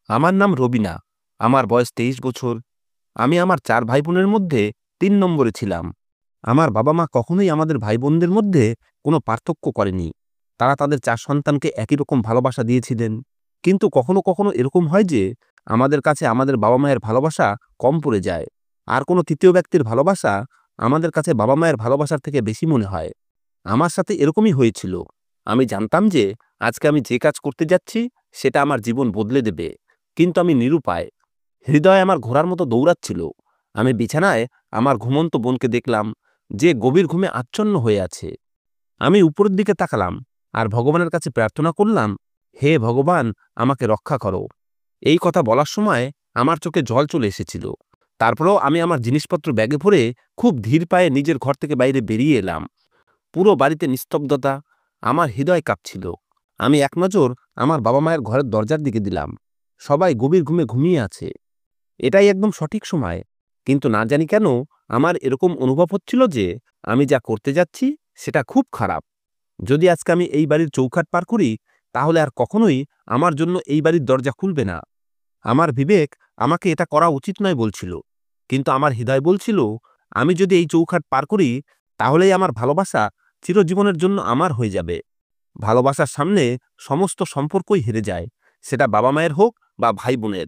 আমার নাম রবিনা। আমার বয়স ২৩ বছর। আমি আমার ৪ ভাই-বোনের মধ্যে ৩ নম্বরে ছিলাম। আমার বাবা-মা কখনোই আমাদের ভাই-বোনদের মধ্যে কোনো পার্থক্য করেনি। তারা তাদের ৪ সন্তানকে একই রকম ভালোবাসা দিয়েছিলেন। কিন্তু কখনো, কখনো এরকম হয় যে আমাদের কাছে আমাদের বাবা-মায়ের ভালোবাসা কম পড়ে যায়। আর কোনো ৩য় ব্যক্তির ভালোবাসা আমাদের কাছে বাবা-মায়ের ভালোবাসার থেকে বেশি মনে হয়। আমার সাথে এরকমই হয়েছিল। আমি জানতাম যে আজকে আমি যে কাজ করতে যাচ্ছি সেটা আমার জীবন বদলে দেবে। কিন্তু আমি নিরুপায়। হৃদয় আমার ঘোড়ার মতো দৌড়াচ্ছিল। আমি বিছানায় আমার ঘুমন্ত বোনকে দেখলাম যে গভীর ঘুমে আচ্ছন্ন হয়ে আছে। আমি উপরের দিকে তাকালাম আর ভগবানের কাছে প্রার্থনা করলাম, হে ভগবান, আমাকে রক্ষা করো। এই কথা বলার সময় আমার চোখে জল চলে এসেছিল। তারপরেও আমি আমার জিনিসপত্র ব্যাগে ভরে খুব ধীর পায়ে নিজের ঘর থেকে বাইরে বেরিয়ে এলাম। পুরো বাড়িতে নিস্তব্ধতা। আমার হৃদয় কাঁপছিল। আমি এক নজর আমার বাবা মায়ের ঘরের দরজার দিকে দিলাম। সবাই গভীর ঘুমে ঘুমিয়ে আছে। এটাই একদম সঠিক সময়। কিন্তু না জানি কেন আমার এরকম অনুভব হচ্ছিল যে আমি যা করতে যাচ্ছি সেটা খুব খারাপ। যদি আজকে আমি এই বাড়ির চৌখাট পার করি, তাহলে আর কখনোই আমার জন্য এই বাড়ির দরজা খুলবে না। আমার বিবেক আমাকে এটা করা উচিত নয় বলছিল। কিন্তু আমার হৃদয় বলছিল, আমি যদি এই চৌখাট পার করি, তাহলেই আমার ভালোবাসা চিরজীবনের জন্য আমার হয়ে যাবে। ভালোবাসার সামনে সমস্ত সম্পর্কই হেরে যায়, সেটা বাবা-মায়ের হোক বা ভাই-বোনের।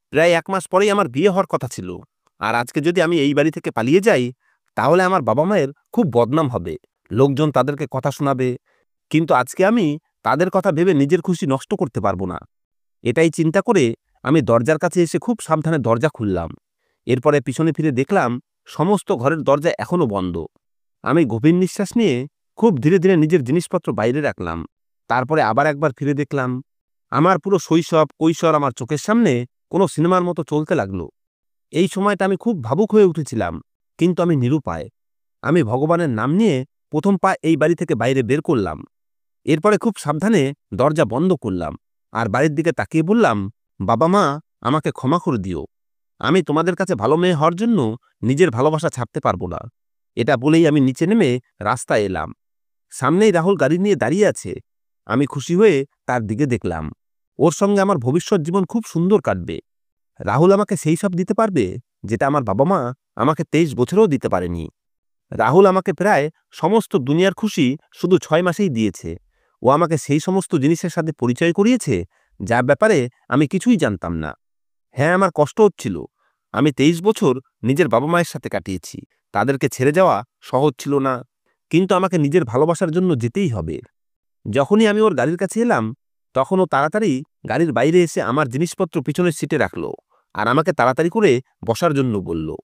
প্রায় ১ মাস পরেই আমার বিয়ে হওয়ার কথা ছিল। আর আজকে যদি আমি এই বাড়ি থেকে পালিয়ে যাই, তাহলে আমার বাবা-মায়ের খুব বদনাম হবে। লোকজন তাদেরকে কথা শোনাবে। কিন্তু আজকে আমি তাদের কথা ভেবে নিজের খুশি নষ্ট করতে পারব না। এটাই চিন্তা করে আমি দরজার কাছে এসে খুব সাবধানে দরজা খুললাম। এরপরে পিছনে ফিরে দেখলাম সমস্ত ঘরের দরজা এখনো বন্ধ। আমি গভীর নিঃশ্বাস নিয়ে খুব ধীরে ধীরে নিজের জিনিসপত্র বাইরে রাখলাম। তারপরে আবার একবার ফিরে দেখলাম। আমার পুরো শৈশব কৈশোর আমার চোখের সামনে কোনো সিনেমার মতো চলতে লাগলো। এই সময়টা আমি খুব ভাবুক হয়ে উঠেছিলাম। কিন্তু আমি নিরুপায়। আমি ভগবানের নাম নিয়ে ১ম পা এই বাড়ি থেকে বাইরে বের করলাম। এরপরে খুব সাবধানে দরজা বন্ধ করলাম আর বাড়ির দিকে তাকিয়ে বললাম, বাবা-মা, আমাকে ক্ষমা করে দিও। আমি তোমাদের কাছে ভালো মেয়ে হওয়ার জন্য নিজের ভালোবাসা ছাড়তে পারবো না। এটা বলেই আমি নিচে নেমে রাস্তায় এলাম। সামনেই রাহুল গাড়ি নিয়ে দাঁড়িয়ে আছে। আমি খুশি হয়ে তার দিকে দেখলাম। ওর সঙ্গে আমার ভবিষ্যৎ জীবন খুব সুন্দর কাটবে। রাহুল আমাকে সেই সব দিতে পারবে যেটা আমার বাবা-মা আমাকে ২৩ বছরেও দিতে পারেনি। রাহুল আমাকে প্রায় সমস্ত দুনিয়ার খুশি শুধু ৬ মাসেই দিয়েছে। ও আমাকে সেই সমস্ত জিনিসের সাথে পরিচয় করিয়েছে যার ব্যাপারে আমি কিছুই জানতাম না। হ্যাঁ, আমার কষ্ট হচ্ছিল। আমি ২৩ বছর নিজের বাবা-মায়ের সাথে কাটিয়েছি। তাদেরকে ছেড়ে যাওয়া সহজ ছিল না। কিন্তু আমাকে নিজের ভালোবাসার জন্য যেতেই হবে। যখনই আমি ওর গাড়ির কাছে এলাম, তখন ও তাড়াতাড়ি গাড়ির বাইরে এসে আমার জিনিসপত্র পিছনের সিটে রাখল আর আমাকে তাড়াতাড়ি করে বসার জন্য বলল।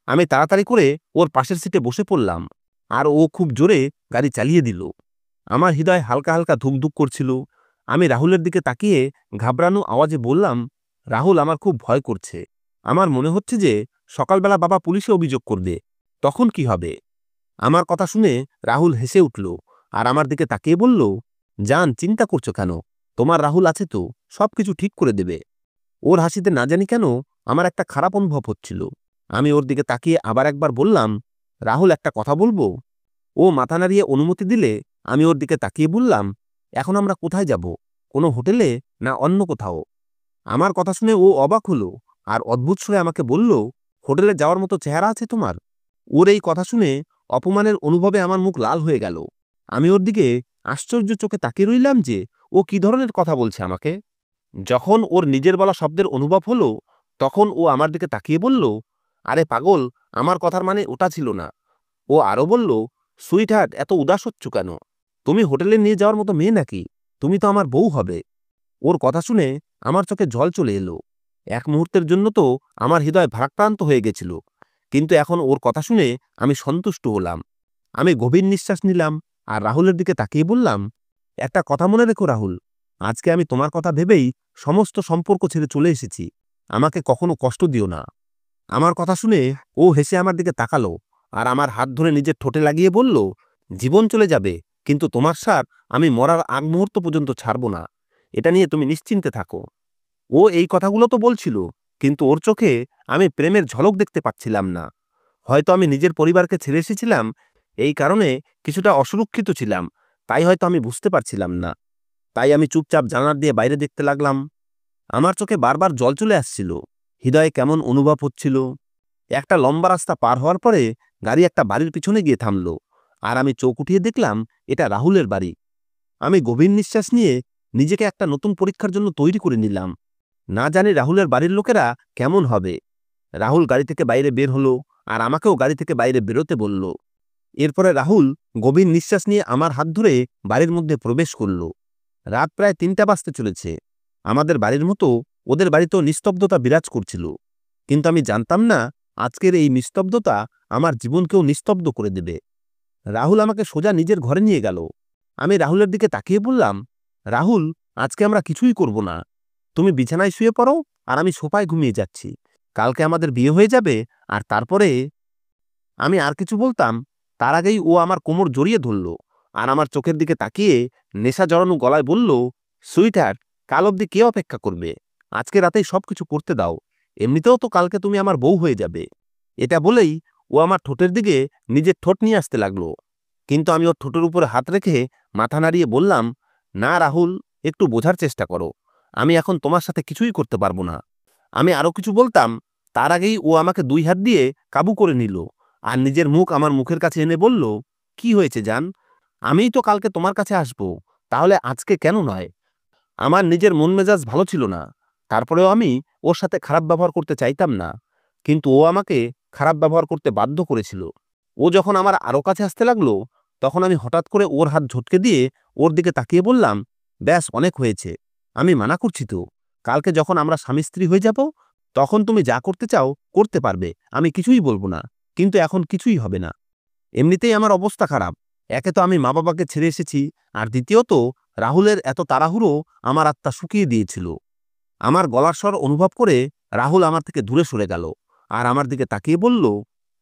আমি তাড়াতাড়ি করে ওর পাশের সিটে বসে পড়লাম আর ও খুব জোরে গাড়ি চালিয়ে দিল। আমার হৃদয় হালকা হালকা ধুকধুক করছিল। আমি রাহুলের দিকে তাকিয়ে ঘাবড়ানো আওয়াজে বললাম, রাহুল, আমার খুব ভয় করছে। আমার মনে হচ্ছে যে সকালবেলা বাবা পুলিশে অভিযোগ করবে। তখন কি হবে? আমার কথা শুনে রাহুল হেসে উঠল আর আমার দিকে তাকিয়ে বলল, জান, চিন্তা করছো কেন? তোমার রাহুল আছে তো, সবকিছু ঠিক করে দেবে। ওর হাসিতে না জানি কেন আমার একটা খারাপ অনুভব হচ্ছিল। আমি ওর দিকে তাকিয়ে আবার একবার বললাম, রাহুল, একটা কথা বলবো? ও মাথা নাড়িয়ে অনুমতি দিলে আমি ওর দিকে তাকিয়ে বললাম, এখন আমরা কোথায় যাব? কোনো হোটেলে না অন্য কোথাও? আমার কথা শুনে ও অবাক হলো আর অদ্ভুত স্বরে আমাকে বলল, হোটেলে যাওয়ার মতো চেহারা আছে তোমার? ওর এই কথা শুনে অপমানের অনুভবে আমার মুখ লাল হয়ে গেল। আমি ওর দিকে আশ্চর্য চোখে তাকিয়ে রইলাম যে ও কি ধরনের কথা বলছে আমাকে। যখন ওর নিজের বলা শব্দের অনুভব হলো, তখন ও আমার দিকে তাকিয়ে বলল, আরে পাগল, আমার কথার মানে ওটা ছিল না। ও আরো বলল, সুইটহার্ট, এত উদাস হচ্ছ কেন? তুমি হোটেলে নিয়ে যাওয়ার মতো মেয়ে নাকি? তুমি তো আমার বউ হবে। ওর কথা শুনে আমার চোখে জল চলে এলো। এক মুহূর্তের জন্য তো আমার হৃদয় ভারাক্রান্ত হয়ে গেছিল। কিন্তু এখন ওর কথা শুনে আমি সন্তুষ্ট হলাম। আমি গভীর নিঃশ্বাস নিলাম আর রাহুলের দিকে তাকিয়ে বললাম, একটা কথা মনে রেখো রাহুল, আজকে আমি তোমার কথা ভেবেই সমস্ত সম্পর্ক ছেড়ে চলে এসেছি। আমাকে কখনো কষ্ট দিও না। আমার কথা শুনে ও হেসে আমার দিকে তাকালো আর আমার হাত ধরে নিজের ঠোঁটে লাগিয়ে বলল, জীবন চলে যাবে, কিন্তু তোমার সাথ আমি মরার আগ মুহূর্ত পর্যন্ত ছাড়ব না। এটা নিয়ে তুমি নিশ্চিন্তে থাকো। ও এই কথাগুলো তো বলছিল, কিন্তু ওর চোখে আমি প্রেমের ঝলক দেখতে পাচ্ছিলাম না। হয়তো আমি নিজের পরিবারকে ছেড়ে এসেছিলাম, এই কারণে কিছুটা অসুরক্ষিত ছিলাম। তাই হয়তো আমি বুঝতে পারছিলাম না। তাই আমি চুপচাপ জানালা দিয়ে বাইরে দেখতে লাগলাম। আমার চোখে বারবার জল চলে আসছিল, হৃদয়ে কেমন অনুভব হচ্ছিল। একটা লম্বা রাস্তা পার হওয়ার পরে গাড়ি একটা বাড়ির পিছনে গিয়ে থামল, আর আমি চোখ উঠিয়ে দেখলাম এটা রাহুলের বাড়ি। আমি গভীর নিঃশ্বাস নিয়ে নিজেকে একটা নতুন পরীক্ষার জন্য তৈরি করে নিলাম। না জানি রাহুলের বাড়ির লোকেরা কেমন হবে। রাহুল গাড়ি থেকে বাইরে বের হলো, আর আমাকেও গাড়ি থেকে বাইরে বেরোতে বলল। এরপরে রাহুল গভীর নিঃশ্বাস নিয়ে আমার হাত ধরে বাড়ির মধ্যে প্রবেশ করল। রাত প্রায় ৩টা বাজতে চলেছে। আমাদের বাড়ির মতো ওদের বাড়িতেও নিস্তব্ধতা বিরাজ করছিল, কিন্তু আমি জানতাম না আজকের এই নিস্তব্ধতা আমার জীবনকেও নিস্তব্ধ করে দেবে। রাহুল আমাকে সোজা নিজের ঘরে নিয়ে গেল। আমি রাহুলের দিকে তাকিয়ে বললাম, রাহুল, আজকে আমরা কিছুই করব না। তুমি বিছানায় শুয়ে পড়ো, আর আমি সোফায় ঘুমিয়ে যাচ্ছি। কালকে আমাদের বিয়ে হয়ে যাবে, আর তারপরে। আমি আর কিছু বলতাম, তার আগেই ও আমার কোমর জড়িয়ে ধরল, আর আমার চোখের দিকে তাকিয়ে নেশা জড়ানো গলায় বলল, সুইটহার্ট, কাল অবধি কে অপেক্ষা করবে? আজকে রাতেই সবকিছু করতে দাও। এমনিতেও তো কালকে তুমি আমার বউ হয়ে যাবে। এটা বলেই ও আমার ঠোঁটের দিকে নিজের ঠোঁট নিয়ে আসতে লাগলো, কিন্তু আমি ওর ঠোঁটের উপরে হাত রেখে মাথা নাড়িয়ে বললাম, না রাহুল, একটু বোঝার চেষ্টা করো। আমি এখন তোমার সাথে কিছুই করতে পারবো না। আমি আরও কিছু বলতাম, তার আগেই ও আমাকে ২ হাত দিয়ে কাবু করে নিল, আর নিজের মুখ আমার মুখের কাছে এনে বলল, কি হয়েছে জান? আমিই তো কালকে তোমার কাছে আসব, তাহলে আজকে কেন নয়? আমার নিজের মন মেজাজ ভালো ছিল না। তারপরেও আমি ওর সাথে খারাপ ব্যবহার করতে চাইতাম না, কিন্তু ও আমাকে খারাপ ব্যবহার করতে বাধ্য করেছিল। ও যখন আমার আরও কাছে আসতে লাগলো, তখন আমি হঠাৎ করে ওর হাত ঝটকে দিয়ে ওর দিকে তাকিয়ে বললাম, ব্যাস, অনেক হয়েছে। আমি মানা করছি তো। কালকে যখন আমরা স্বামী স্ত্রী হয়ে যাব, তখন তুমি যা করতে চাও করতে পারবে, আমি কিছুই বলবো না। কিন্তু এখন কিছুই হবে না। এমনিতেই আমার অবস্থা খারাপ। একে তো আমি মা বাবাকে ছেড়ে এসেছি, আর দ্বিতীয়ত রাহুলের এত তাড়াহুড়ো আমার আত্মা শুকিয়ে দিয়েছিল। আমার গলার স্বর অনুভব করে রাহুল আমার থেকে দূরে সরে গেল, আর আমার দিকে তাকিয়ে বলল,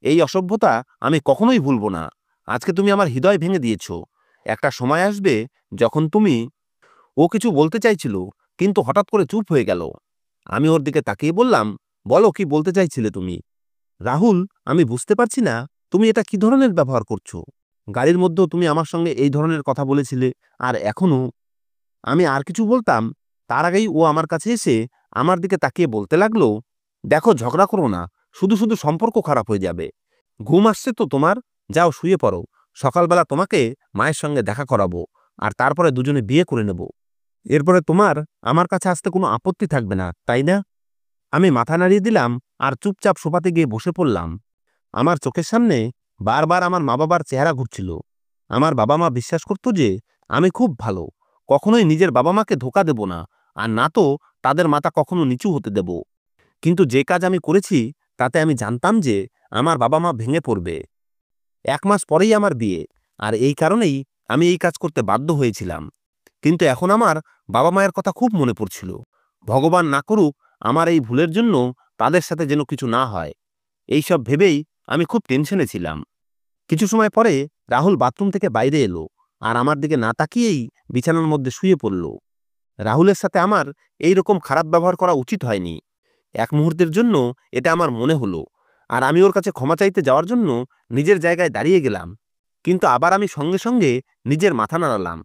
এই অসভ্যতা আমি কখনোই ভুলব না। আজকে তুমি আমার হৃদয় ভেঙে দিয়েছ। একটা সময় আসবে যখন তুমি। ও কিছু বলতে চাইছিল, কিন্তু হঠাৎ করে চুপ হয়ে গেল। আমি ওর দিকে তাকিয়ে বললাম, বলো, কি বলতে চাইছিলে তুমি? রাহুল, আমি বুঝতে পারছি না তুমি এটা কি ধরনের ব্যবহার করছো। গাড়ির মধ্যেও তুমি আমার সঙ্গে এই ধরনের কথা বলেছিলে, আর এখনও। আমি আর কিছু বলতাম, তার আগেই ও আমার কাছে এসে আমার দিকে তাকিয়ে বলতে লাগলো, দেখো, ঝগড়া করো না, শুধু শুধু সম্পর্ক খারাপ হয়ে যাবে। ঘুম আসছে তো তোমার, যাও শুয়ে পড়ো। সকালবেলা তোমাকে মায়ের সঙ্গে দেখা করাবো, আর তারপরে দুজনে বিয়ে করে নেব। এরপরে তোমার আমার কাছে আসতে কোনো আপত্তি থাকবে না, তাই না? আমি মাথা নাড়িয়ে দিলাম, আর চুপচাপ সোফাতে গিয়ে বসে পড়লাম। আমার চোখের সামনে বারবার আমার মা বাবার চেহারা ঘুরছিল। আমার বাবা মা বিশ্বাস করত যে আমি খুব ভালো, কখনোই নিজের বাবা মাকে ধোকা দেব না, আর না তো তাদের মাথা কখনো নিচু হতে দেব। কিন্তু যে কাজ আমি করেছি, তাতে আমি জানতাম যে আমার বাবা মা ভেঙে পড়বে। ১ মাস পরেই আমার বিয়ে, আর এই কারণেই আমি এই কাজ করতে বাধ্য হয়েছিলাম। কিন্তু এখন আমার বাবা মায়ের কথা খুব মনে পড়ছিল। ভগবান না করুক আমার এই ভুলের জন্য তাদের সাথে যেন কিছু না হয়। এইসব ভেবেই আমি খুব টেনশনে ছিলাম। কিছু সময় পরে রাহুল বাথরুম থেকে বাইরে এলো, আর আমার দিকে না তাকিয়েই বিছানার মধ্যে শুয়ে পড়ল। রাহুলের সাথে আমার এই রকম খারাপ ব্যবহার করা উচিত হয়নি। এক মুহূর্তের জন্য এটা আমার মনে হলো, আর আমি ওর কাছে ক্ষমা চাইতে যাওয়ার জন্য নিজের জায়গায় দাঁড়িয়ে গেলাম। কিন্তু আবার আমি সঙ্গে সঙ্গে নিজের মাথা নাড়ালাম।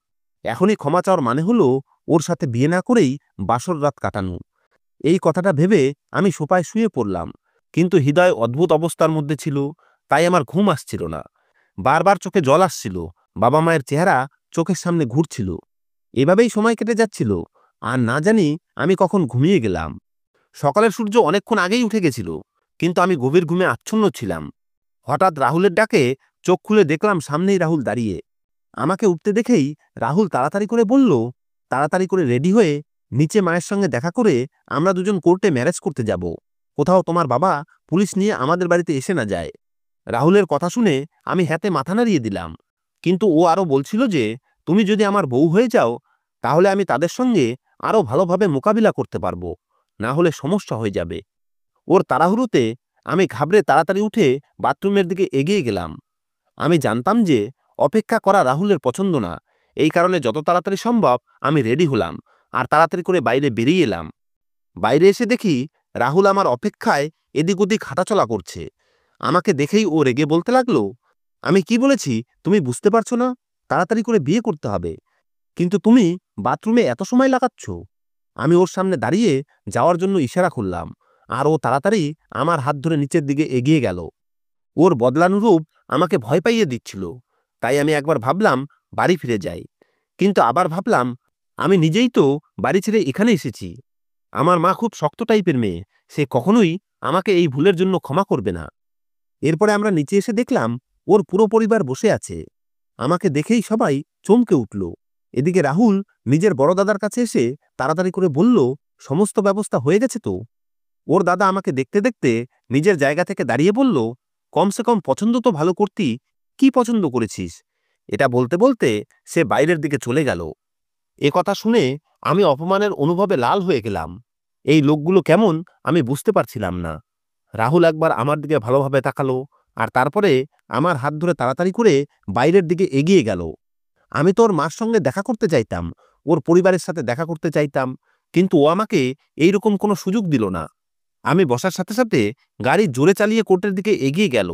এখনই ক্ষমা চাওয়ার মানে হলো ওর সাথে বিয়ে না করেই বাসর রাত কাটানো। এই কথাটা ভেবে আমি সোফায় শুয়ে পড়লাম, কিন্তু হৃদয় অদ্ভুত অবস্থার মধ্যে ছিল, তাই আমার ঘুম আসছিল না। বারবার চোখে জল আসছিল, বাবা মায়ের চেহারা চোখের সামনে ঘুরছিল। এভাবেই সময় কেটে যাচ্ছিল, আর না জানি আমি কখন ঘুমিয়ে গেলাম। সকালের সূর্য অনেকক্ষণ আগেই উঠে গেছিল, কিন্তু আমি গভীর ঘুমে আচ্ছন্ন ছিলাম। হঠাৎ রাহুলের ডাকে চোখ খুলে দেখলাম সামনেই রাহুল দাঁড়িয়ে। আমাকে উঠতে দেখেই রাহুল তাড়াতাড়ি করে বলল, তাড়াতাড়ি করে রেডি হয়ে নিচে মায়ের সঙ্গে দেখা করে আমরা দুজন কোর্টে ম্যারেজ করতে যাব। কোথাও তোমার বাবা পুলিশ নিয়ে আমাদের বাড়িতে এসে না যায়। রাহুলের কথা শুনে আমি হ্যাতে মাথা নাড়িয়ে দিলাম, কিন্তু ও আরও বলছিল যে তুমি যদি আমার বউ হয়ে যাও, তাহলে আমি তাদের সঙ্গে আরও ভালোভাবে মোকাবিলা করতে পারবো, না হলে সমস্যা হয়ে যাবে। ওর তাড়াহুড়োতে আমি ঘাবড়ে তাড়াতাড়ি উঠে বাথরুমের দিকে এগিয়ে গেলাম। আমি জানতাম যে অপেক্ষা করা রাহুলের পছন্দ না, এই কারণে যত তাড়াতাড়ি সম্ভব আমি রেডি হলাম, আর তাড়াতাড়ি করে বাইরে বেরিয়ে এলাম। বাইরে এসে দেখি রাহুল আমার অপেক্ষায় এদিক ওদিক হাঁটাচলা করছে। আমাকে দেখেই ও রেগে বলতে লাগলো, আমি কি বলেছি তুমি বুঝতে পারছো না? তাড়াতাড়ি করে বিয়ে করতে হবে, কিন্তু তুমি বাথরুমে এত সময় লাগাচ্ছ। আমি ওর সামনে দাঁড়িয়ে যাওয়ার জন্য ইশারা করলাম, আর ও তাড়াতাড়ি আমার হাত ধরে নিচের দিকে এগিয়ে গেল। ওর বদলানো রূপ আমাকে ভয় পাইয়ে দিচ্ছিল। তাই আমি একবার ভাবলাম বাড়ি ফিরে যাই, কিন্তু আবার ভাবলাম আমি নিজেই তো বাড়ি ছেড়ে এখানে এসেছি। আমার মা খুব শক্ত টাইপের মেয়ে, সে কখনোই আমাকে এই ভুলের জন্য ক্ষমা করবে না। এরপরে আমরা নিচে এসে দেখলাম ওর পুরো পরিবার বসে আছে। আমাকে দেখেই সবাই চমকে উঠল। এদিকে রাহুল নিজের বড় দাদার কাছে এসে তাড়াতাড়ি করে বলল, সমস্ত ব্যবস্থা হয়ে গেছে তো? ওর দাদা আমাকে দেখতে দেখতে নিজের জায়গা থেকে দাঁড়িয়ে বলল, কমসে কম পছন্দ তো ভালো করতি, কি পছন্দ করেছিস? এটা বলতে বলতে সে বাইরের দিকে চলে গেল। এ কথা শুনে আমি অপমানের অনুভবে লাল হয়ে গেলাম। এই লোকগুলো কেমন আমি বুঝতে পারছিলাম না। রাহুল একবার আমার দিকে ভালোভাবে তাকালো, আর তারপরে আমার হাত ধরে তাড়াতাড়ি করে বাইরের দিকে এগিয়ে গেল। আমি তো ওর মার সঙ্গে দেখা করতে চাইতাম, ওর পরিবারের সাথে দেখা করতে চাইতাম, কিন্তু ও আমাকে এইরকম কোনো সুযোগ দিল না। আমি বসার সাথে সাথে গাড়ি জোরে চালিয়ে কোর্টের দিকে এগিয়ে গেল।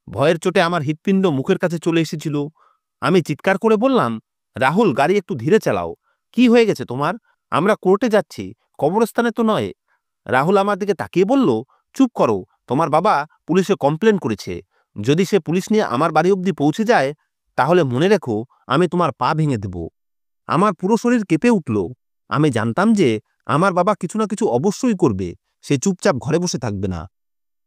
ভয়ের চোটে আমার হৃৎপিণ্ড মুখের কাছে চলে এসেছিল। আমি চিৎকার করে বললাম, রাহুল, গাড়ি একটু ধীরে চালাও। কি হয়ে গেছে তোমার? আমরা কোর্টে যাচ্ছি, কবরস্থানে তো নয়। রাহুল আমার দিকে তাকিয়ে বলল, চুপ করো, তোমার বাবা পুলিশে কমপ্লেন করেছে। যদি সে পুলিশ নিয়ে আমার বাড়ি অবধি পৌঁছে যায়, তাহলে মনে রেখো আমি তোমার পা ভেঙে দেব। আমার পুরো শরীর কেঁপে উঠল। আমি জানতাম যে আমার বাবা কিছু না কিছু অবশ্যই করবে, সে চুপচাপ ঘরে বসে থাকবে না।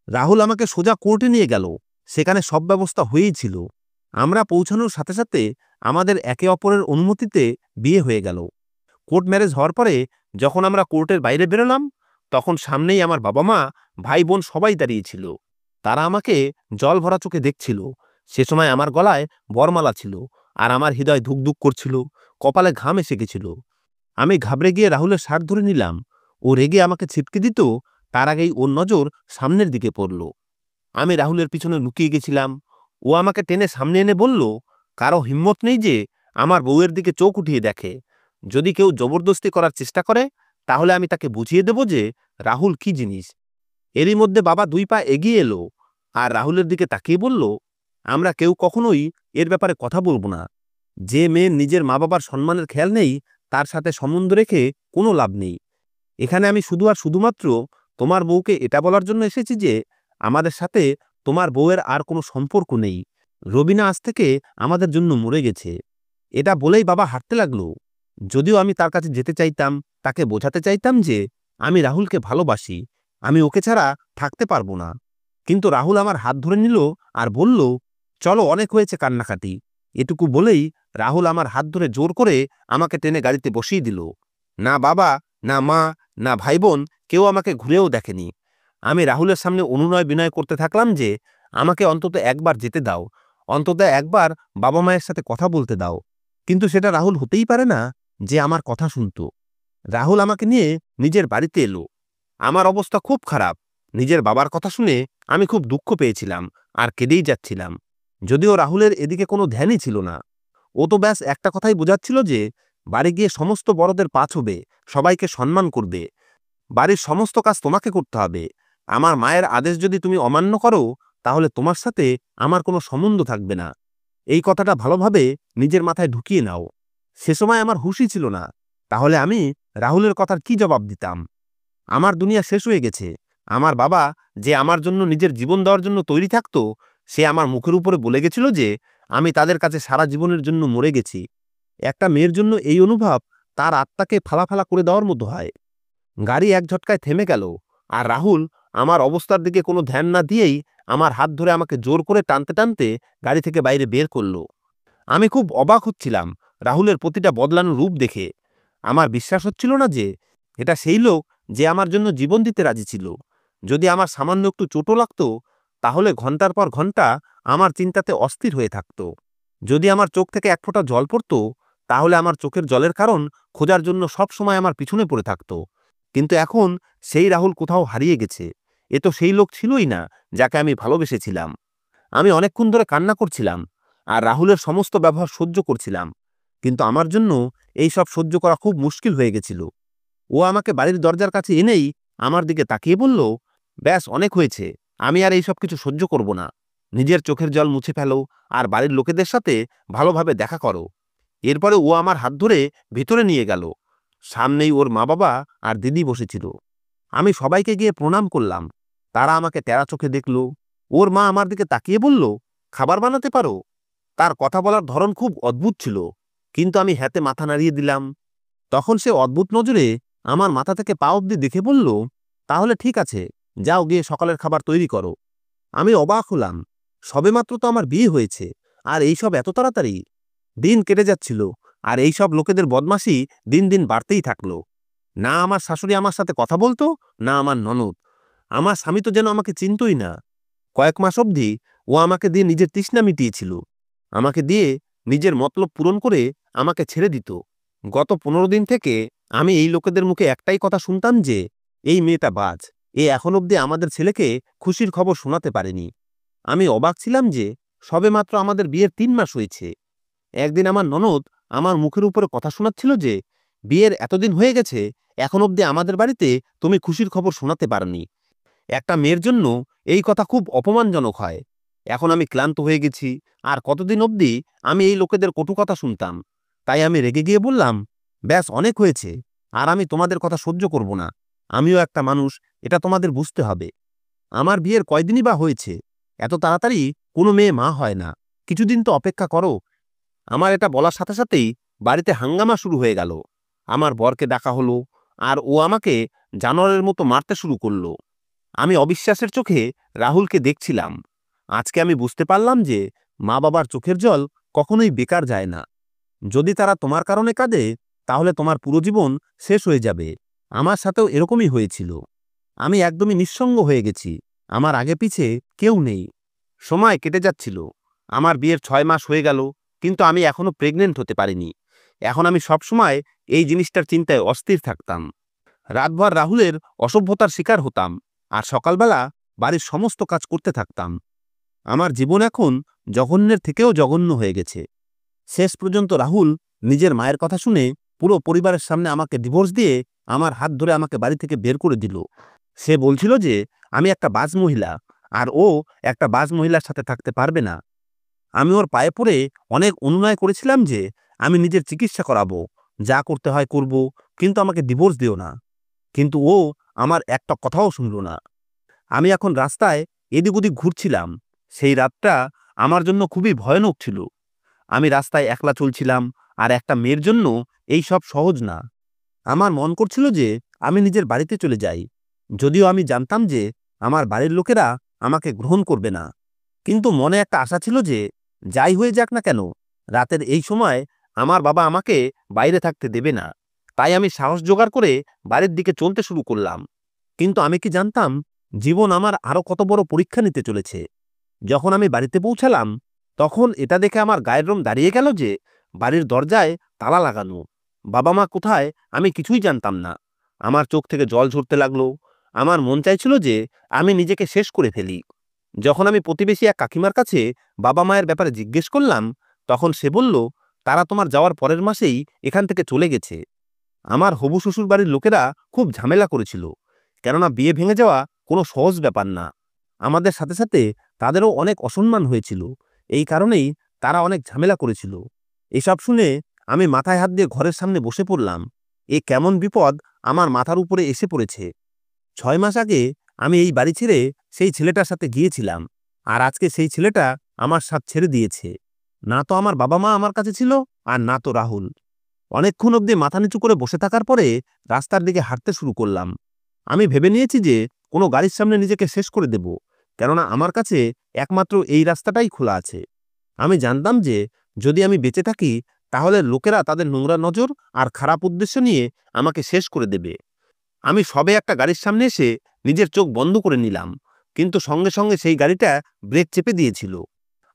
রাহুল আমাকে সোজা কোর্টে নিয়ে গেল। সেখানে সব ব্যবস্থা হয়েই ছিল। আমরা পৌঁছানোর সাথে সাথে আমাদের একে অপরের অনুমতিতে বিয়ে হয়ে গেল। কোর্ট ম্যারেজ হওয়ার পরে যখন আমরা কোর্টের বাইরে বেরোলাম, তখন সামনেই আমার বাবা মা, ভাই বোন সবাই দাঁড়িয়েছিল। তারা আমাকে জল ভরা চোখে দেখছিল। সে সময় আমার গলায় বরমালা ছিল, আর আমার হৃদয় ধুকধুক করছিল, কপালে ঘাম এসে গেছিল। আমি ঘাবড়ে গিয়ে রাহুলের শার্ট ধরে নিলাম। ও রেগে আমাকে ছিটকে দিত, তার আগেই ওর নজর সামনের দিকে পড়ল। আমি রাহুলের পিছনে লুকিয়ে গেছিলাম। ও আমাকে টেনে সামনে এনে বলল, কারো হিম্মত নেই যে আমার বউয়ের দিকে চোখ উঠিয়ে দেখে। যদি কেউ জবরদস্তি করার চেষ্টা করে, তাহলে আমি তাকে বুঝিয়ে দেব যে রাহুল কি জিনিস। এরই মধ্যে বাবা 2 পা এগিয়ে এলো, আর রাহুলের দিকে তাকিয়ে বলল, আমরা কেউ কখনোই এর ব্যাপারে কথা বলবো না। যে মেয়ের নিজের মা বাবার সম্মানের খেয়াল নেই, তার সাথে সম্বন্ধ রেখে কোনো লাভ নেই। এখানে আমি শুধু আর শুধুমাত্র তোমার বউকে এটা বলার জন্য এসেছি যে আমাদের সাথে তোমার বউয়ের আর কোনো সম্পর্ক নেই। রবিনা আজ থেকে আমাদের জন্য মরে গেছে। এটা বলেই বাবা হাঁটতে লাগলো। যদিও আমি তার কাছে যেতে চাইতাম, তাকে বোঝাতে চাইতাম যে আমি রাহুলকে ভালোবাসি, আমি ওকে ছাড়া থাকতে পারবো না। কিন্তু রাহুল আমার হাত ধরে নিল আর বলল, চলো, অনেক হয়েছে কান্নাকাটি। এটুকু বলেই রাহুল আমার হাত ধরে জোর করে আমাকে টেনে গাড়িতে বসিয়ে দিল। না বাবা, না মা, না ভাই বোন কেউ আমাকে ঘুরেও দেখেনি। আমি রাহুলের সামনে অনুনয় বিনয় করতে থাকলাম যে আমাকে অন্তত একবার যেতে দাও, অন্তত একবার বাবা মায়ের সাথে কথা বলতে দাও। কিন্তু সেটা রাহুল হতেই পারে না যে আমার কথা শুনত। রাহুল আমাকে নিয়ে নিজের বাড়িতে এলো। আমার অবস্থা খুব খারাপ। নিজের বাবার কথা শুনে আমি খুব দুঃখ পেয়েছিলাম আর কেঁদেই যাচ্ছিলাম। যদিও রাহুলের এদিকে কোনো ধ্যানই ছিল না। ও তো ব্যাস একটা কথাই বোঝাচ্ছিল যে বাড়ি গিয়ে সমস্ত বড়দের পা ছুবে, সবাইকে সম্মান করবে, বাড়ির সমস্ত কাজ তোমাকে করতে হবে। আমার মায়ের আদেশ যদি তুমি অমান্য করো, তাহলে তোমার সাথে আমার কোনো সম্বন্ধ থাকবে না। এই কথাটা ভালোভাবে নিজের মাথায় ঢুকিয়ে নাও। সে সময় আমার হুঁশই ছিল না। তাহলে আমি রাহুলের কথার কি জবাব দিতাম? আমার দুনিয়া শেষ হয়ে গেছে। আমার বাবা, যে আমার জন্য নিজের জীবন দেওয়ার জন্য তৈরি থাকতো, সে আমার মুখের উপরে বলে গেছিল যে আমি তাদের কাছে সারা জীবনের জন্য মরে গেছি। একটা মেয়ের জন্য এই অনুভব তার আত্মাকে ফালা করে দেওয়ার মতো হয়। গাড়ি এক ঝটকায় থেমে গেল, আর রাহুল আমার অবস্থার দিকে কোনো ধ্যান না দিয়েই আমার হাত ধরে আমাকে জোর করে টানতে টানতে গাড়ি থেকে বাইরে বের করল। আমি খুব অবাক হচ্ছিলাম রাহুলের প্রতিটা বদলানো রূপ দেখে। আমার বিশ্বাস হচ্ছিল না যে এটা সেই লোক যে আমার জন্য জীবন দিতে রাজি ছিল। যদি আমার সামান্য একটু চোটও লাগতো, তাহলে ঘন্টার পর ঘন্টা আমার চিন্তাতে অস্থির হয়ে থাকত। যদি আমার চোখ থেকে এক ফোঁটা জল পড়তো, তাহলে আমার চোখের জলের কারণ খোঁজার জন্য সব সময় আমার পিছনে পড়ে থাকত। কিন্তু এখন সেই রাহুল কোথাও হারিয়ে গেছে। এ তো সেই লোক ছিলই না যাকে আমি ভালোবেসেছিলাম। আমি অনেকক্ষণ ধরে কান্না করছিলাম আর রাহুলের সমস্ত ব্যবহার সহ্য করছিলাম, কিন্তু আমার জন্য এই সব সহ্য করা খুব মুশকিল হয়ে গেছিল। ও আমাকে বাড়ির দরজার কাছে এনেই আমার দিকে তাকিয়ে বলল, ব্যাস, অনেক হয়েছে, আমি আর এই সব কিছু সহ্য করব না। নিজের চোখের জল মুছে ফেলো আর বাড়ির লোকেদের সাথে ভালোভাবে দেখা করো। এরপরে ও আমার হাত ধরে ভিতরে নিয়ে গেল। সামনেই ওর মা বাবা আর দিদি বসেছিল। আমি সবাইকে গিয়ে প্রণাম করলাম। তারা আমাকে তেরা চোখে দেখল। ওর মা আমার দিকে তাকিয়ে বলল, খাবার বানাতে পারো? তার কথা বলার ধরন খুব অদ্ভুত ছিল, কিন্তু আমি হ্যাতে মাথা নাড়িয়ে দিলাম। তখন সে অদ্ভুত নজরে আমার মাথা থেকে পা অব্দি দেখে বলল, তাহলে ঠিক আছে, যাও গিয়ে সকালের খাবার তৈরি করো। আমি অবাক হলাম। সবেমাত্র তো আমার বিয়ে হয়েছে, আর এইসব এত তাড়াতাড়ি! দিন কেটে যাচ্ছিল, আর এইসব লোকেদের বদমাশি দিন দিন বাড়তেই থাকলো। না আমার শাশুড়ি আমার সাথে কথা বলতো, না আমার ননদ। আমার স্বামী তো যেন আমাকে চিনতই না। কয়েক মাস অবধি ও আমাকে দিয়ে নিজের তৃষ্ণা মিটিয়েছিল, আমাকে দিয়ে নিজের মতলব পূরণ করে আমাকে ছেড়ে দিত। গত 15 দিন থেকে আমি এই লোকেদের মুখে একটাই কথা শুনতাম যে এই মেয়েটা বাজ, এ এখন অবধি আমাদের ছেলেকে খুশির খবর শোনাতে পারেনি। আমি অবাক ছিলাম যে সবেমাত্র আমাদের বিয়ের 3 মাস হয়েছে। একদিন আমার ননদ আমার মুখের উপরে কথা শোনাচ্ছিল যে বিয়ের এতদিন হয়ে গেছে, এখন অবধি আমাদের বাড়িতে তুমি খুশির খবর শোনাতে পারনি। একটা মেয়ের জন্য এই কথা খুব অপমানজনক হয়। এখন আমি ক্লান্ত হয়ে গেছি, আর কতদিন অবধি আমি এই লোকেদের কটু কথা শুনতাম। তাই আমি রেগে গিয়ে বললাম, ব্যাস অনেক হয়েছে, আর আমি তোমাদের কথা সহ্য করব না। আমিও একটা মানুষ, এটা তোমাদের বুঝতে হবে। আমার বিয়ের কয়দিনই বা হয়েছে, এত তাড়াতাড়ি কোনো মেয়ে মা হয় না। কিছুদিন তো অপেক্ষা করো। আমার এটা বলার সাথে সাথেই বাড়িতে হাঙ্গামা শুরু হয়ে গেল। আমার বরকে ডাকা হলো, আর ও আমাকে জানোয়ারের মতো মারতে শুরু করলো। আমি অবিশ্বাসের চোখে রাহুলকে দেখছিলাম। আজকে আমি বুঝতে পারলাম যে মা বাবার চোখের জল কখনোই বেকার যায় না। যদি তারা তোমার কারণে কাঁদে, তাহলে তোমার পুরো জীবন শেষ হয়ে যাবে। আমার সাথেও এরকমই হয়েছিল। আমি একদমই নিঃসঙ্গ হয়ে গেছি। আমার আগে পিছে কেউ নেই। সময় কেটে যাচ্ছিল। আমার বিয়ের 6 মাস হয়ে গেল, কিন্তু আমি এখনো প্রেগনেন্ট হতে পারিনি। এখন আমি সবসময় এই জিনিসটার চিন্তায় অস্থির থাকতাম। রাতভর রাহুলের অসভ্যতার শিকার হতাম, আর সকালবেলা বাড়ির সমস্ত কাজ করতে থাকতাম। আমার জীবন এখন জঘন্যের থেকেও জঘন্য হয়ে গেছে। শেষ পর্যন্ত রাহুল নিজের মায়ের কথা শুনে পুরো পরিবারের সামনে আমাকে ডিভোর্স দিয়ে আমার হাত ধরে আমাকে বাড়ি থেকে বের করে দিল। সে বলছিল যে আমি একটা বাজ মহিলা, আর ও একটা বাজ মহিলার সাথে থাকতে পারবে না। আমি ওর পায়ে পড়ে অনেক অনুনয় করেছিলাম যে আমি নিজের চিকিৎসা করাবো, যা করতে হয় করব, কিন্তু আমাকে ডিভোর্স দিও না। কিন্তু ও আমার একটা কথাও শুনল না। আমি এখন রাস্তায় এদিক ওদিক ঘুরছিলাম। সেই রাতটা আমার জন্য খুবই ভয়ানক ছিল। আমি রাস্তায় একলা চলছিলাম, আর একটা মেয়ের জন্য এই সব সহজ না। আমার মন করছিল যে আমি নিজের বাড়িতে চলে যাই, যদিও আমি জানতাম যে আমার বাড়ির লোকেরা আমাকে গ্রহণ করবে না। কিন্তু মনে একটা আশা ছিল যে যাই হয়ে যাক না কেন, রাতের এই সময় আমার বাবা আমাকে বাইরে থাকতে দেবে না। তাই আমি সাহস জোগাড় করে বাড়ির দিকে চলতে শুরু করলাম। কিন্তু আমি কি জানতাম জীবন আমার আরো কত বড় পরীক্ষা নিতে চলেছে। যখন আমি বাড়িতে পৌঁছালাম, তখন এটা দেখে আমার গায়ের লোম দাঁড়িয়ে গেল যে বাড়ির দরজায় তালা লাগানো। বাবা মা কোথায় আমি কিছুই জানতাম না। আমার চোখ থেকে জল ঝরতে লাগলো। আমার মন চাইছিল যে আমি নিজেকে শেষ করে ফেলি। যখন আমি প্রতিবেশী এক কাকিমার কাছে বাবা মায়ের ব্যাপারে জিজ্ঞেস করলাম, তখন সে বলল, তারা তোমার যাওয়ার পরের মাসেই এখান থেকে চলে গেছে। আমার হবু শ্বশুর বাড়ির লোকেরা খুব ঝামেলা করেছিল, কেননা বিয়ে ভেঙে যাওয়া কোনো সহজ ব্যাপার না। আমাদের সাথে সাথে তাদেরও অনেক অসম্মান হয়েছিল। এই কারণেই তারা অনেক ঝামেলা করেছিল। এসব শুনে আমি মাথায় হাত দিয়ে ঘরের সামনে বসে পড়লাম। এ কেমন বিপদ আমার মাথার উপরে এসে পড়েছে। 6 মাস আগে আমি এই বাড়ি ছেড়ে সেই ছেলেটার সাথে গিয়েছিলাম, আর আজকে সেই ছেলেটা আমার সাথ ছেড়ে দিয়েছে। না তো আমার বাবা মা আমার কাছে ছিল, আর না তো রাহুল। অনেকক্ষণ অবধি মাথা নিচু করে বসে থাকার পরে রাস্তার দিকে হাঁটতে শুরু করলাম। আমি ভেবে নিয়েছি যে কোনো গাড়ির সামনে নিজেকে শেষ করে দেব, কেননা আমার কাছে একমাত্র এই রাস্তাটাই খোলা আছে। আমি জানতাম যে যদি আমি বেঁচে থাকি, তাহলে লোকেরা তাদের নোংরা নজর আর খারাপ উদ্দেশ্য নিয়ে আমাকে শেষ করে দেবে। আমি সবে একটা গাড়ির সামনে এসে নিজের চোখ বন্ধ করে নিলাম, কিন্তু সঙ্গে সঙ্গে সেই গাড়িটা ব্রেক চেপে দিয়েছিল।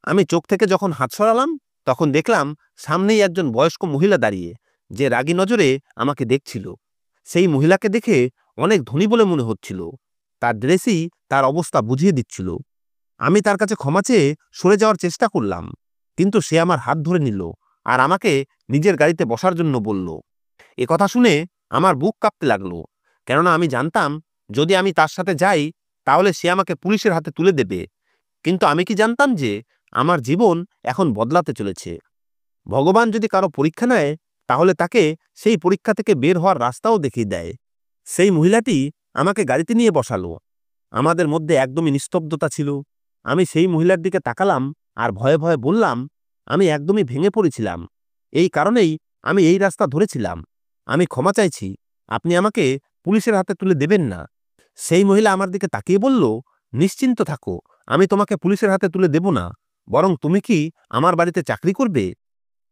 আমি চোখ থেকে যখন হাত সরালাম, তখন দেখলাম সামনেই একজন বয়স্ক মহিলা দাঁড়িয়ে, যে রাগী নজরে আমাকে দেখছিল। সেই মহিলাকে দেখে অনেক ধনী বলে মনে হচ্ছিল। তার ড্রেসই তার অবস্থা বুঝিয়ে দিচ্ছিল। আমি তার কাছে ক্ষমা চেয়ে সরে যাওয়ার চেষ্টা করলাম, কিন্তু সে আমার হাত ধরে নিল আর আমাকে নিজের গাড়িতে বসার জন্য বলল। কথা শুনে আমার বুক কাঁপতে লাগলো, কেননা আমি জানতাম যদি আমি তার সাথে যাই, তাহলে সে আমাকে পুলিশের হাতে তুলে দেবে। কিন্তু আমি কি জানতাম যে আমার জীবন এখন বদলাতে চলেছে। ভগবান যদি কারো পরীক্ষা নেয়, তাহলে তাকে সেই পরীক্ষা থেকে বের হওয়ার রাস্তাও দেখিয়ে দেয়। সেই মহিলাটি আমাকে গাড়িতে নিয়ে বসালো। আমাদের মধ্যে একদমই নিস্তব্ধতা ছিল। আমি সেই মহিলার দিকে তাকালাম আর ভয়ে ভয়ে বললাম, আমি একদমই ভেঙে পড়েছিলাম, এই কারণেই আমি এই রাস্তা ধরেছিলাম। আমি ক্ষমা চাইছি, আপনি আমাকে পুলিশের হাতে তুলে দেবেন না। সেই মহিলা আমার দিকে তাকিয়ে বলল, নিশ্চিন্ত থাকো, আমি তোমাকে পুলিশের হাতে তুলে দেব না। বরং তুমি কি আমার বাড়িতে চাকরি করবে?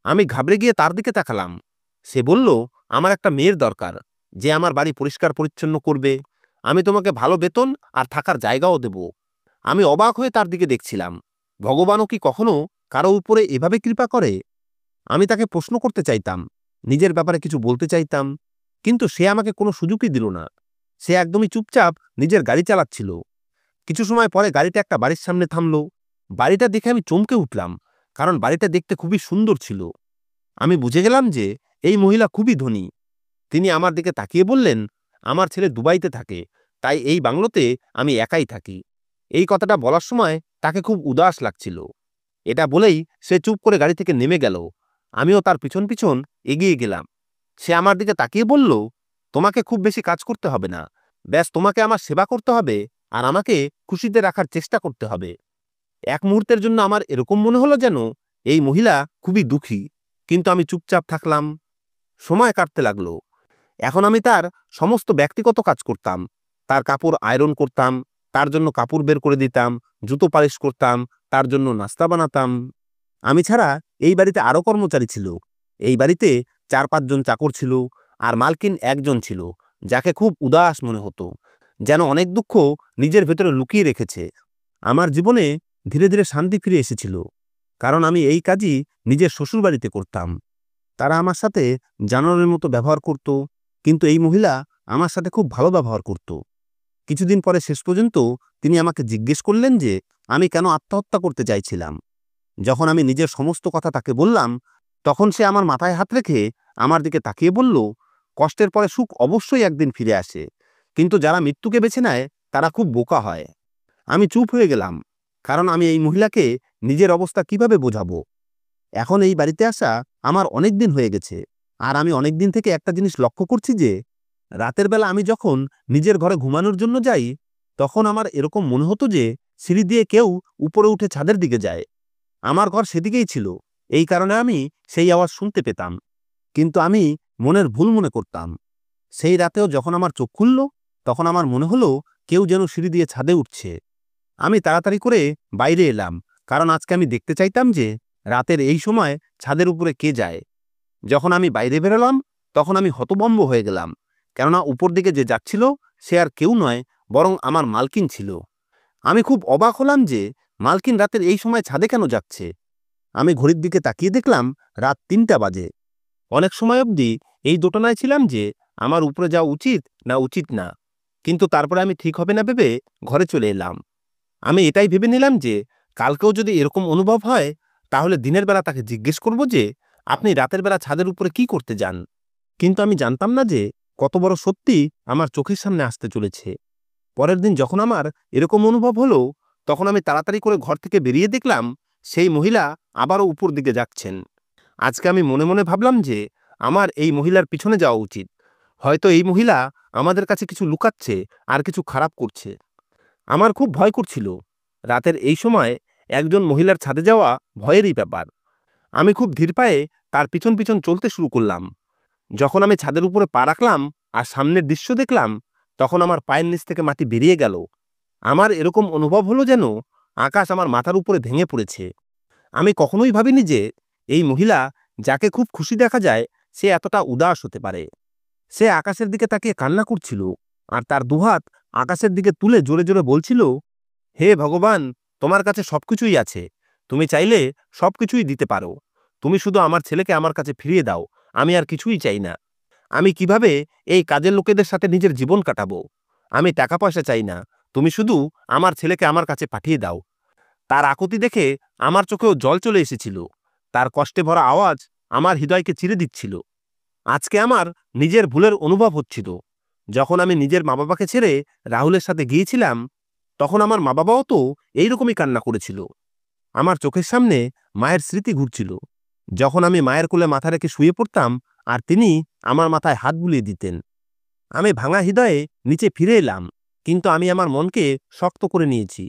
আমি ঘাবড়ে গিয়ে তার দিকে তাকালাম। সে বলল, আমার একটা মেয়ের দরকার, যে আমার বাড়ি পরিষ্কার পরিচ্ছন্ন করবে। আমি তোমাকে ভালো বেতন আর থাকার জায়গাও দেব। আমি অবাক হয়ে তার দিকে দেখছিলাম। ভগবানও কি কখনো কারো উপরে এভাবে কৃপা করে? আমি তাকে প্রশ্ন করতে চাইতাম, নিজের ব্যাপারে কিছু বলতে চাইতাম, কিন্তু সে আমাকে কোনো সুযোগই দিল না। সে একদমই চুপচাপ নিজের গাড়ি চালাচ্ছিল। কিছু সময় পরে গাড়িটা একটা বাড়ির সামনে থামল। বাড়িটা দেখে আমি চমকে উঠলাম, কারণ বাড়িটা দেখতে খুবই সুন্দর ছিল। আমি বুঝে গেলাম যে এই মহিলা খুবই ধনী। তিনি আমার দিকে তাকিয়ে বললেন, আমার ছেলে দুবাইতে থাকে, তাই এই বাংলোতে আমি একাই থাকি। এই কথাটা বলার সময় তাকে খুব উদাস লাগছিল। এটা বলেই সে চুপ করে গাড়ি থেকে নেমে গেল। আমিও তার পিছন পিছন এগিয়ে গেলাম। সে আমার দিকে তাকিয়ে বলল, তোমাকে খুব বেশি কাজ করতে হবে না, ব্যাস তোমাকে আমার সেবা করতে হবে আর আমাকে খুশিতে রাখার চেষ্টা করতে হবে। এক মুহূর্তের জন্য আমার এরকম মনে হলো যেন এই মহিলা খুবই দুঃখী, কিন্তু আমি চুপচাপ থাকলাম। সময় কাটতে লাগলো। এখন আমি তার সমস্ত ব্যক্তিগত কাজ করতাম। তার কাপড় আয়রন করতাম, তার জন্য কাপড় বের করে দিতাম, জুতো পালিশ করতাম, তার জন্য নাস্তা বানাতাম। আমি ছাড়া এই বাড়িতে আরও কর্মচারী ছিল। এই বাড়িতে ৪-৫ জন চাকর ছিল, আর মালকিন একজন ছিল, যাকে খুব উদাস মনে হতো, যেন অনেক দুঃখ নিজের ভেতরে লুকিয়ে রেখেছে। আমার জীবনে ধীরে ধীরে শান্তি ফিরে এসেছিল, কারণ আমি এই কাজই নিজের শ্বশুরবাড়িতে করতাম। তারা আমার সাথে জানোয়ারের মতো ব্যবহার করত, কিন্তু এই মহিলা আমার সাথে খুব ভালো ব্যবহার করত। কিছুদিন পরে শেষ পর্যন্ত তিনি আমাকে জিজ্ঞেস করলেন যে আমি কেন আত্মহত্যা করতে চাইছিলাম। যখন আমি নিজের সমস্ত কথা তাকে বললাম, তখন সে আমার মাথায় হাত রেখে আমার দিকে তাকিয়ে বলল, কষ্টের পরে সুখ অবশ্যই একদিন ফিরে আসে, কিন্তু যারা মৃত্যুকে বেছে নেয় তারা খুব বোকা হয়। আমি চুপ হয়ে গেলাম, কারণ আমি এই মহিলাকে নিজের অবস্থা কিভাবে বোঝাবো। এখন এই বাড়িতে আসা আমার অনেক দিন হয়ে গেছে, আর আমি অনেক দিন থেকে একটা জিনিস লক্ষ্য করছি যে রাতের বেলা আমি যখন নিজের ঘরে ঘুমানোর জন্য যাই, তখন আমার এরকম মনে হতো যে সিঁড়ি দিয়ে কেউ উপরে উঠে ছাদের দিকে যায়। আমার ঘর সেদিকেই ছিল, এই কারণে আমি সেই আওয়াজ শুনতে পেতাম, কিন্তু আমি মনের ভুল মনে করতাম। সেই রাতেও যখন আমার চোখ খুলল, তখন আমার মনে হলো কেউ যেন সিঁড়ি দিয়ে ছাদে উঠছে। আমি তাড়াতাড়ি করে বাইরে এলাম, কারণ আজকে আমি দেখতে চাইতাম যে রাতের এই সময় ছাদের উপরে কে যায়। যখন আমি বাইরে বেরোলাম, তখন আমি হতভম্ব হয়ে গেলাম, কেননা উপর দিকে যে যাচ্ছিল সে আর কেউ নয়, বরং আমার মালকিন ছিল। আমি খুব অবাক হলাম যে মালকিন রাতের এই সময় ছাদে কেন যাচ্ছে। আমি ঘড়ির দিকে তাকিয়ে দেখলাম রাত ৩টা বাজে। অনেক সময় অবধি এই দোটানায় ছিলাম যে আমার উপরে যাওয়া উচিত না উচিত না, কিন্তু তারপরে আমি ঠিক হবে না ভেবে ঘরে চলে এলাম। আমি এটাই ভেবে নিলাম যে কালকেও যদি এরকম অনুভব হয়, তাহলে দিনের বেলা তাকে জিজ্ঞেস করব যে আপনি রাতের বেলা ছাদের উপরে কি করতে যান। কিন্তু আমি জানতাম না যে কত বড় সত্যি আমার চোখের সামনে আসতে চলেছে। পরের দিন যখন আমার এরকম অনুভব হলো, তখন আমি তাড়াতাড়ি করে ঘর থেকে বেরিয়ে দেখলাম সেই মহিলা আবারও উপর দিকে যাচ্ছেন। আজকে আমি মনে মনে ভাবলাম যে আমার এই মহিলার পিছনে যাওয়া উচিত। হয়তো এই মহিলা আমাদের কাছে কিছু লুকাচ্ছে আর কিছু খারাপ করছে। আমার খুব ভয় করছিল। রাতের এই সময় একজন মহিলার ছাদে যাওয়া ভয়েরই ব্যাপার। আমি খুব ধীর পায়ে তার পিছন পিছন চলতে শুরু করলাম। যখন আমি ছাদের উপরে পা রাখলাম আর সামনের দৃশ্য দেখলাম, তখন আমার পায়ের নিচ থেকে মাটি বেরিয়ে গেল। আমার এরকম অনুভব হলো যেন আকাশ আমার মাথার উপরে ভেঙে পড়েছে। আমি কখনোই ভাবিনি যে এই মহিলা, যাকে খুব খুশি দেখা যায়, সে এতটা উদাস হতে পারে। সে আকাশের দিকে তাকিয়ে কান্না করছিল, আর তার দুহাত আকাশের দিকে তুলে জোরে জোরে বলছিল, হে ভগবান, তোমার কাছে সবকিছুই আছে, তুমি চাইলে সবকিছুই দিতে পারো। তুমি শুধু আমার ছেলেকে আমার কাছে ফিরিয়ে দাও, আমি আর কিছুই চাই না। আমি কিভাবে এই কাজের লোকেদের সাথে নিজের জীবন কাটাবো? আমি টাকা পয়সা চাই না, তুমি শুধু আমার ছেলেকে আমার কাছে পাঠিয়ে দাও। তার আকুতি দেখে আমার চোখেও জল চলে এসেছিল। তার কষ্টে ভরা আওয়াজ আমার হৃদয়কে চিরে দিচ্ছিল। আজকে আমার নিজের ভুলের অনুভব হচ্ছিল। যখন আমি নিজের মা বাবাকে ছেড়ে রাহুলের সাথে গিয়েছিলাম, তখন আমার মা বাবাও তো এইরকমই কান্না করেছিল। আমার চোখের সামনে মায়ের স্মৃতি ঘুরছিল। যখন আমি মায়ের কোলে মাথা রেখে শুয়ে পড়তাম, আর তিনি আমার মাথায় হাত বুলিয়ে দিতেন। আমি ভাঙা হৃদয়ে নিচে ফিরে এলাম, কিন্তু আমি আমার মনকে শক্ত করে নিয়েছি।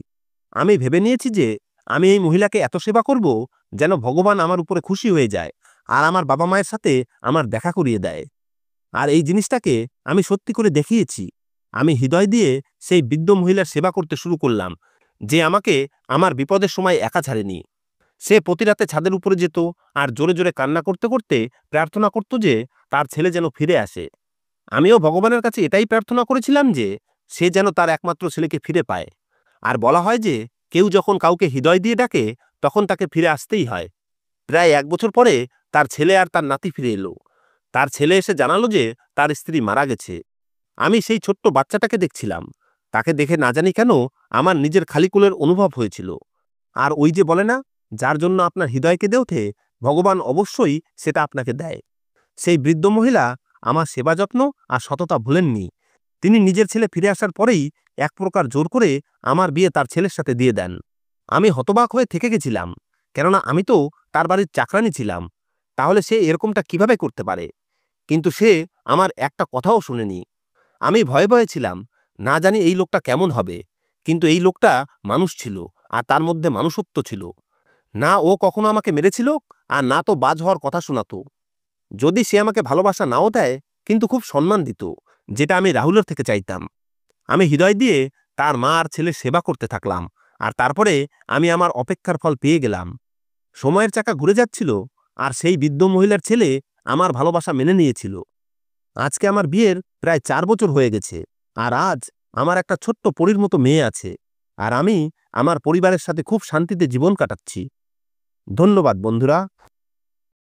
আমি ভেবে নিয়েছি যে আমি এই মহিলাকে এত সেবা করব যেন ভগবান আমার উপরে খুশি হয়ে যায় আর আমার বাবা মায়ের সাথে আমার দেখা করিয়ে দেয়। আর এই জিনিসটাকে আমি সত্যি করে দেখিয়েছি। আমি হৃদয় দিয়ে সেই বৃদ্ধ মহিলার সেবা করতে শুরু করলাম, যে আমাকে আমার বিপদের সময় একা ছাড়েনি। সে প্রতি রাতে ছাদের উপরে যেত আর জোরে জোরে কান্না করতে করতে প্রার্থনা করত যে তার ছেলে যেন ফিরে আসে। আমিও ভগবানের কাছে এটাই প্রার্থনা করেছিলাম যে সে যেন তার একমাত্র ছেলেকে ফিরে পায়। আর বলা হয় যে কেউ যখন কাউকে হৃদয় দিয়ে ডাকে তখন তাকে ফিরে আসতেই হয়। প্রায় 1 বছর পরে তার ছেলে আর তার নাতি ফিরে এলো। তার ছেলে এসে জানালো যে তার স্ত্রী মারা গেছে। আমি সেই ছোট্ট বাচ্চাটাকে দেখছিলাম। তাকে দেখে না জানি কেন আমার নিজের খালি কোলের অনুভব হয়েছিল। আর ওই যে বলে না, যার জন্য আপনার হৃদয় কেঁদে ওঠে, ভগবান অবশ্যই সেটা আপনাকে দেয়। সেই বৃদ্ধ মহিলা আমার সেবা যত্ন আর সততা ভুলেননি। তিনি নিজের ছেলে ফিরে আসার পরেই এক প্রকার জোর করে আমার বিয়ে তার ছেলের সাথে দিয়ে দেন। আমি হতবাক হয়ে থেকে গেছিলাম, কেননা আমি তো তার বাড়ির চাকরানী ছিলাম। তাহলে সে এরকমটা কিভাবে করতে পারে? কিন্তু সে আমার একটা কথাও শুনেনি। আমি ভয়ে ভয়ে ছিলাম, না জানি এই লোকটা কেমন হবে। কিন্তু এই লোকটা মানুষ ছিল, আর তার মধ্যে মানুষত্ব ছিল। না ও কখনো আমাকে মেরেছিল, আর না তো বাজ হওয়ার কথা শোনাতো। যদি সে আমাকে ভালোবাসা নাও দেয়, কিন্তু খুব সম্মান দিত, যেটা আমি রাহুলের থেকে চাইতাম। আমি হৃদয় দিয়ে তার মা আর ছেলের সেবা করতে থাকলাম, আর তারপরে আমি আমার অপেক্ষার ফল পেয়ে গেলাম। সময়ের চাকা ঘুরে যাচ্ছিল, আর সেই বৃদ্ধ মহিলার ছেলে আমার ভালোবাসা মেনে নিয়েছিল। আজকে আমার বিয়ের প্রায় 4 বছর হয়ে গেছে, আর আজ আমার একটা ছোট্ট পরীর মতো মেয়ে আছে, আর আমি আমার পরিবারের সাথে খুব শান্তিতে জীবন কাটাচ্ছি। ধন্যবাদ বন্ধুরা।